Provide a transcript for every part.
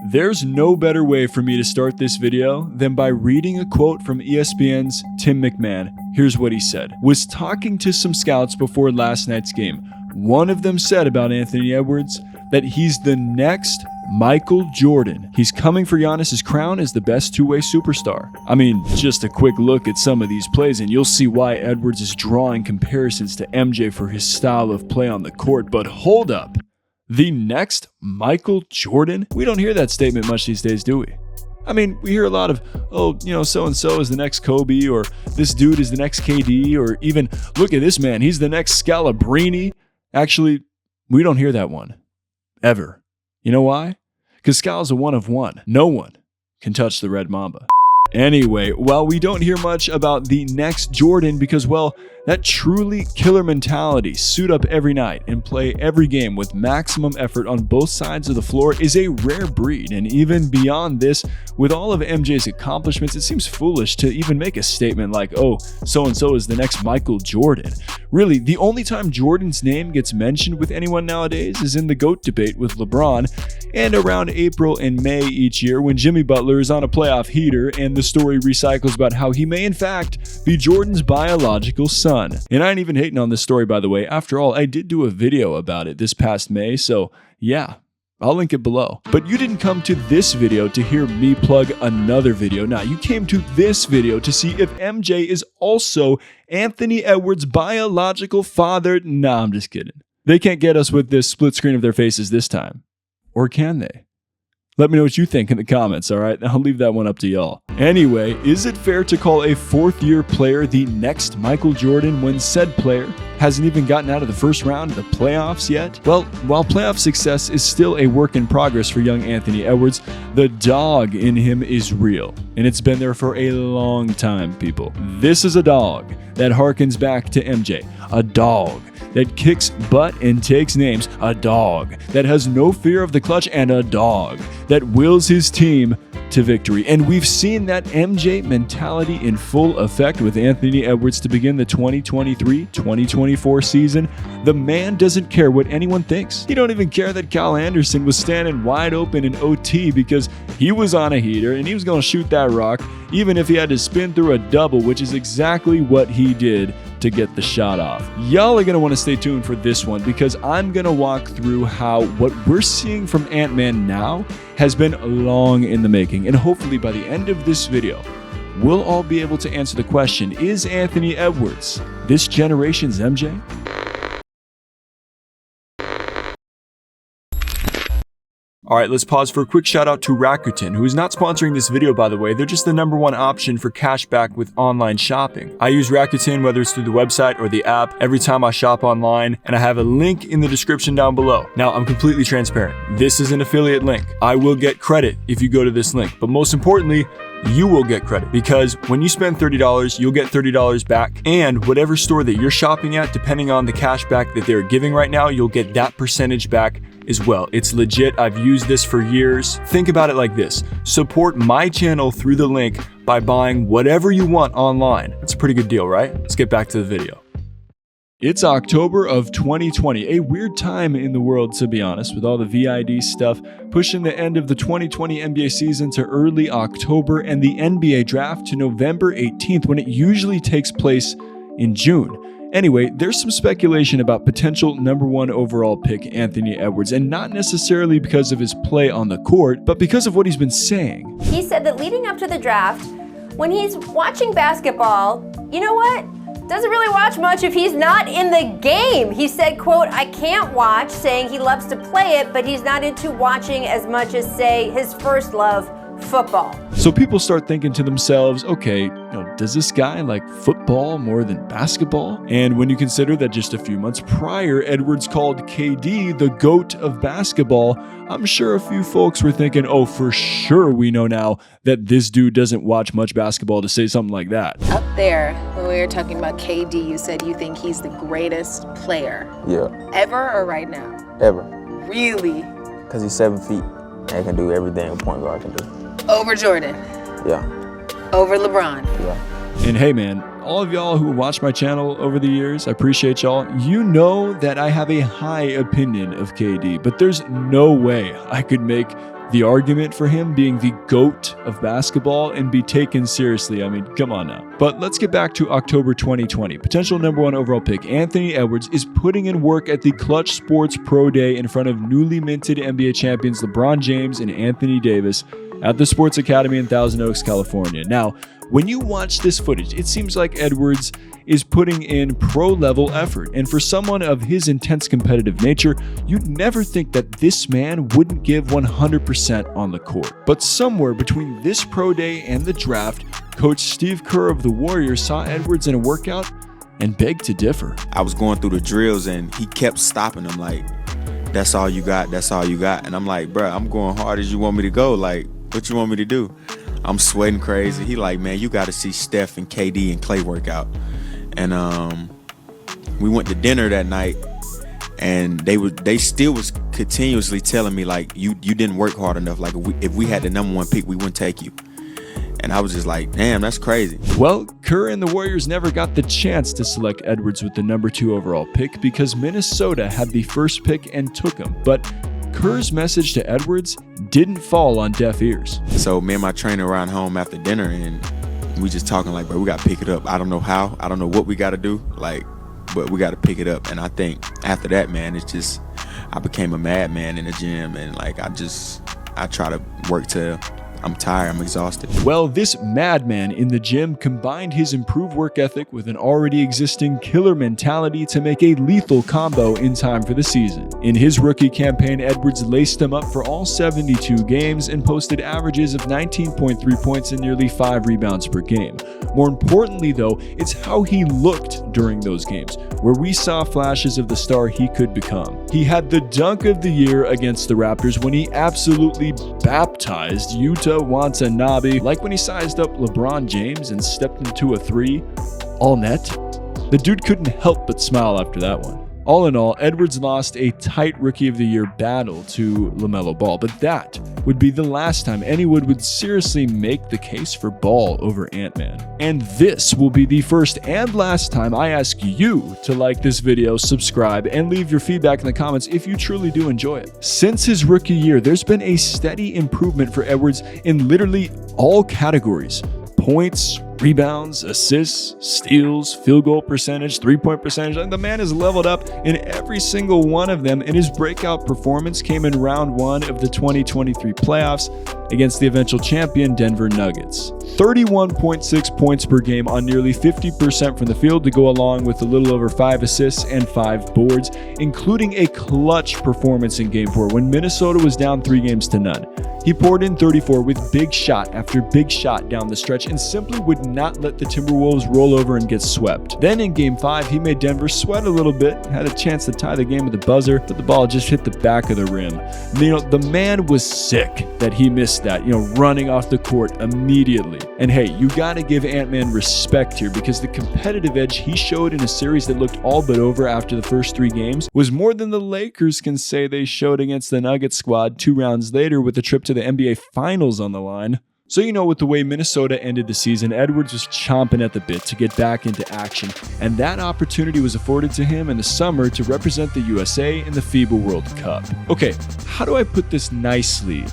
There's no better way for me to start this video than by reading a quote from ESPN's Tim McMahon. Here's what he said. Was talking to some scouts before last night's game. One of them said about Anthony Edwards that he's the next Michael Jordan. He's coming for Giannis's crown as the best two-way superstar. I mean, just a quick look at some of these plays and you'll see why Edwards is drawing comparisons to MJ for his style of play on the court. But hold up. The next Michael Jordan? We don't hear that statement much these days, do we? I mean, we hear a lot of, oh, so-and-so is the next Kobe, or this dude is the next KD, or even, look at this man, he's the next Scalabrini. Actually, we don't hear that one. Ever. You know why? Because Scal's a one of one. No one can touch the Red Mamba. Anyway, while we don't hear much about the next Jordan because, well, that truly killer mentality, suit up every night and play every game with maximum effort on both sides of the floor is a rare breed. And even beyond this, with all of MJ's accomplishments, it seems foolish to even make a statement like, oh, so-and-so is the next Michael Jordan. Really, the only time Jordan's name gets mentioned with anyone nowadays is in the GOAT debate with LeBron, and around April and May each year when Jimmy Butler is on a playoff heater and the story recycles about how he may in fact be Jordan's biological son. And I ain't even hating on this story, by the way. After all, I did do a video about it this past May, so yeah, I'll link it below. But you didn't come to this video to hear me plug another video. Nah, you came to this video to see if MJ is also Anthony Edwards' biological father. Nah, I'm just kidding. They can't get us with this split screen of their faces this time. Or can they? Let me know what you think in the comments, all right? I'll leave that one up to y'all. Anyway, is it fair to call a fourth-year player the next Michael Jordan when said player hasn't even gotten out of the first round of the playoffs yet? Well, while playoff success is still a work in progress for young Anthony Edwards, the dog in him is real, and it's been there for a long time, people. This is a dog that harkens back to MJ, a dog that kicks butt and takes names, a dog that has no fear of the clutch, and a dog that wills his team to victory. And we've seen that MJ mentality in full effect with Anthony Edwards to begin the 2023-2024 season. The man doesn't care what anyone thinks. He don't even care that Kyle Anderson was standing wide open in OT because he was on a heater and he was going to shoot that rock, even if he had to spin through a double, which is exactly what he did to get the shot off. Y'all are going to want to stay tuned for this one because I'm going to walk through how what we're seeing from Ant-Man now has been long in the making. And hopefully by the end of this video, we'll all be able to answer the question, is Anthony Edwards this generation's MJ? Alright, let's pause for a quick shout out to Rakuten, who is not sponsoring this video, by the way. They're just the #1 option for cashback with online shopping. I use Rakuten whether it's through the website or the app every time I shop online, and I have a link in the description down below. Now, I'm completely transparent. This is an affiliate link. I will get credit if you go to this link, but most importantly, you will get credit because when you spend $30, you'll get $30 back, and whatever store that you're shopping at, depending on the cashback that they're giving right now, you'll get that percentage back as well. It's legit. I've used this for years. Think about it like this. Support my channel through the link by buying whatever you want online. It's a pretty good deal, right? Let's get back to the video. It's October of 2020, a weird time in the world, to be honest, with all the VID stuff, pushing the end of the 2020 NBA season to early October and the NBA draft to November 18th when it usually takes place in June. Anyway, there's some speculation about potential #1 overall pick Anthony Edwards, and not necessarily because of his play on the court, but because of what he's been saying. He said that leading up to the draft, when he's watching basketball, you know what? Doesn't really watch much if he's not in the game. He said, quote, I can't watch, saying he loves to play it, but he's not into watching as much as, say, his first love, football. So people start thinking to themselves, okay, does this guy like football more than basketball? And when you consider that just a few months prior, Edwards called KD the GOAT of basketball, I'm sure a few folks were thinking, oh, for sure we know now that this dude doesn't watch much basketball to say something like that. Up there, when we were talking about KD, you said you think he's the greatest player. Yeah. Ever or right now? Ever. Really? Because he's 7 feet and can do everything a point guard can do. Over Jordan? Yeah. Over LeBron? Yeah. And hey man, all of y'all who watch my channel over the years, I appreciate y'all. You know that I have a high opinion of KD, but there's no way I could make The argument for him being the GOAT of basketball and be taken seriously, I mean, come on now. But let's get back to October 2020. Potential #1 overall pick Anthony Edwards is putting in work at the Clutch Sports Pro Day in front of newly minted NBA champions LeBron James and Anthony Davis at the Sports Academy in Thousand Oaks, California. Now, when you watch this footage, it seems like Edwards is putting in pro-level effort. And for someone of his intense competitive nature, you'd never think that this man wouldn't give 100% on the court. But somewhere between this pro day and the draft, Coach Steve Kerr of the Warriors saw Edwards in a workout and begged to differ. I was going through the drills and he kept stopping them like, that's all you got, that's all you got. And I'm like, bro, I'm going hard as you want me to go. Like, what you want me to do? I'm sweating crazy. He like, man, you got to see Steph and KD and Clay work out. And we went to dinner that night, and they still was continuously telling me like, you didn't work hard enough. Like if we had the #1 pick, we wouldn't take you. And I was just like, damn, that's crazy. Well, Kerr and the Warriors never got the chance to select Edwards with the #2 overall pick because Minnesota had the first pick and took him. But Kerr's message to Edwards didn't fall on deaf ears. So me and my trainer ran home after dinner, and we just talking like, bro, we got to pick it up. I don't know how. I don't know what we got to do, like, but we got to pick it up. And I think after that, man, it's just, I became a madman in the gym. And, like, I try to work till I'm tired, I'm exhausted. Well, this madman in the gym combined his improved work ethic with an already existing killer mentality to make a lethal combo in time for the season. In his rookie campaign, Edwards laced him up for all 72 games and posted averages of 19.3 points and nearly 5 rebounds per game. More importantly, though, it's how he looked during those games, where we saw flashes of the star he could become. He had the dunk of the year against the Raptors when he absolutely baptized Yuta Watanabe, like when he sized up LeBron James and stepped into a 3, all net. The dude couldn't help but smile after that one. All in all, Edwards lost a tight Rookie of the Year battle to LaMelo Ball, but that would be the last time anyone would seriously make the case for Ball over Ant-Man. And this will be the first and last time I ask you to like this video, subscribe, and leave your feedback in the comments if you truly do enjoy it. Since his rookie year, there's been a steady improvement for Edwards in literally all categories: points, rebounds, assists, steals, field goal percentage, three-point percentage. And the man has leveled up in every single one of them, and his breakout performance came in round 1 of the 2023 playoffs against the eventual champion Denver Nuggets. 31.6 points per game on nearly 50% from the field to go along with a little over 5 assists and 5 boards, including a clutch performance in Game 4 when Minnesota was down 3-0. He poured in 34 with big shot after big shot down the stretch and simply would not let the Timberwolves roll over and get swept. Then in Game 5, he made Denver sweat a little bit, had a chance to tie the game with the buzzer, but the ball just hit the back of the rim. The man was sick that he missed that, running off the court immediately. And hey, you gotta give Ant-Man respect here, because the competitive edge he showed in a series that looked all but over after the first 3 games was more than the Lakers can say they showed against the Nuggets squad 2 rounds later with a trip to the NBA Finals on the line. So with the way Minnesota ended the season, Edwards was chomping at the bit to get back into action, and that opportunity was afforded to him in the summer to represent the USA in the FIBA World Cup. Okay, how do I put this nicely?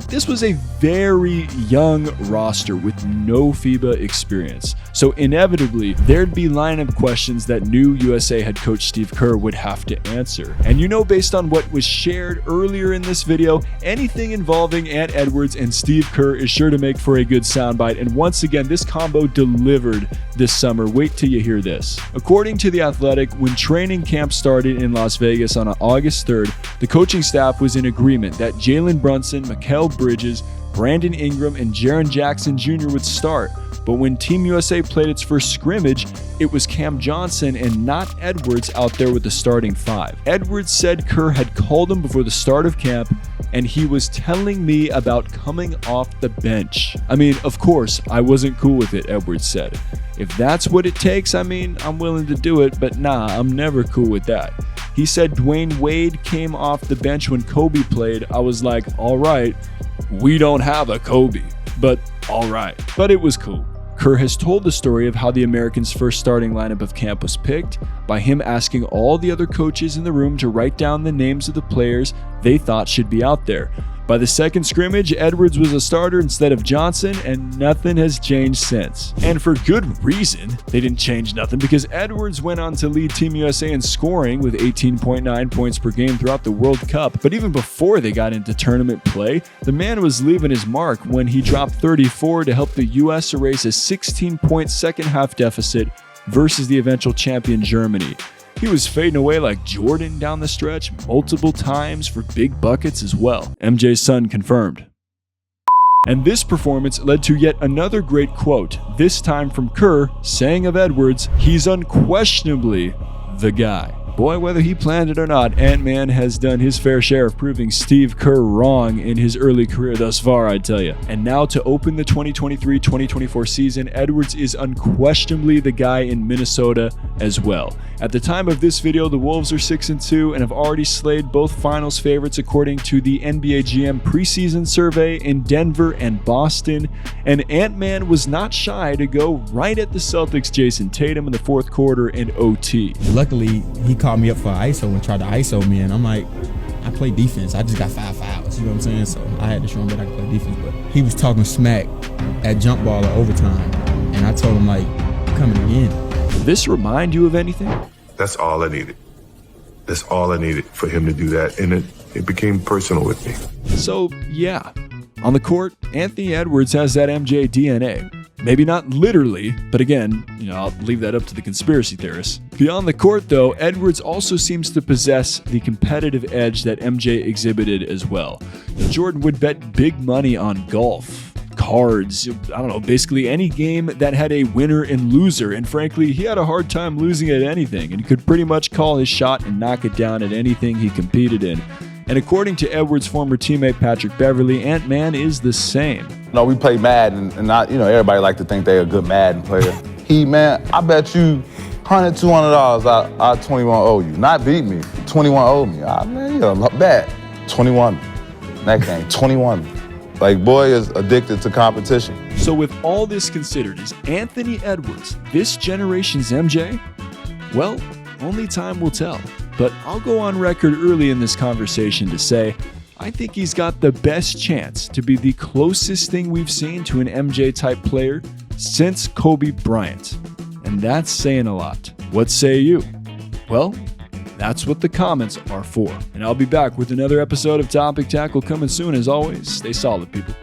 This was a very young roster with no FIBA experience, so inevitably there'd be lineup questions that new USA head coach Steve Kerr would have to answer. And based on what was shared earlier in this video, anything involving Ant Edwards and Steve Kerr is sure to make for a good soundbite, and once again, this combo delivered this summer. Wait till you hear this. According to The Athletic, when training camp started in Las Vegas on August 3rd, the coaching staff was in agreement that Jalen Brunson, Mikal Bridges, Brandon Ingram, and Jaren Jackson Jr. would start. But when Team USA played its first scrimmage, it was Cam Johnson and not Edwards out there with the starting 5. Edwards said Kerr had called him before the start of camp, and he was telling me about coming off the bench. Of course, I wasn't cool with it, Edwards said. If that's what it takes, I'm willing to do it, but nah, I'm never cool with that. He said Dwayne Wade came off the bench when Kobe played. I was like, all right, we don't have a Kobe, but all right. But it was cool. Kerr has told the story of how the Americans' first starting lineup of camp was picked. by him asking all the other coaches in the room to write down the names of the players they thought should be out there. By the second scrimmage, Edwards was a starter instead of Johnson, and nothing has changed since. And for good reason, they didn't change nothing, because Edwards went on to lead Team USA in scoring with 18.9 points per game throughout the World Cup. But even before they got into tournament play, the man was leaving his mark when he dropped 34 to help the US erase a 16-point second-half deficit versus the eventual champion Germany. He was fading away like Jordan down the stretch multiple times for big buckets as well. MJ's son confirmed. And this performance led to yet another great quote, this time from Kerr, saying of Edwards, "He's unquestionably the guy." Boy, whether he planned it or not, Ant-Man has done his fair share of proving Steve Kerr wrong in his early career thus far, I tell you. And now to open the 2023-2024 season, Edwards is unquestionably the guy in Minnesota as well. At the time of this video, the Wolves are 6-2 and have already slayed both finals favorites according to the NBA GM preseason survey in Denver and Boston. And Ant-Man was not shy to go right at the Celtics' Jason Tatum in the fourth quarter in OT. Luckily, he called me up for ISO and tried to ISO me, and I'm like, I play defense. I just got 5 fouls, you know what I'm saying? So I had to show him that I could play defense. But he was talking smack at jump ball or overtime, and I told him, like, coming again. Did this remind you of anything? That's all I needed. That's all I needed for him to do that, and it became personal with me. So, yeah. On the court, Anthony Edwards has that MJ DNA. Maybe not literally, but again, I'll leave that up to the conspiracy theorists. Beyond the court, though, Edwards also seems to possess the competitive edge that MJ exhibited as well. Jordan would bet big money on golf, cards, basically any game that had a winner and loser, and frankly, he had a hard time losing at anything and could pretty much call his shot and knock it down at anything he competed in. And according to Edwards' former teammate Patrick Beverley, Ant-Man is the same. We play Madden, and everybody like to think they're a good Madden player. I bet you $100, $200 I 21 owe you. Not beat me, 21 owe me. Not bad. 21, that game, 21. Like, boy is addicted to competition. So with all this considered, is Anthony Edwards this generation's MJ? Well, only time will tell. But I'll go on record early in this conversation to say, I think he's got the best chance to be the closest thing we've seen to an MJ-type player since Kobe Bryant. And that's saying a lot. What say you? Well, that's what the comments are for. And I'll be back with another episode of Topic Tackle coming soon. As always, stay solid, people.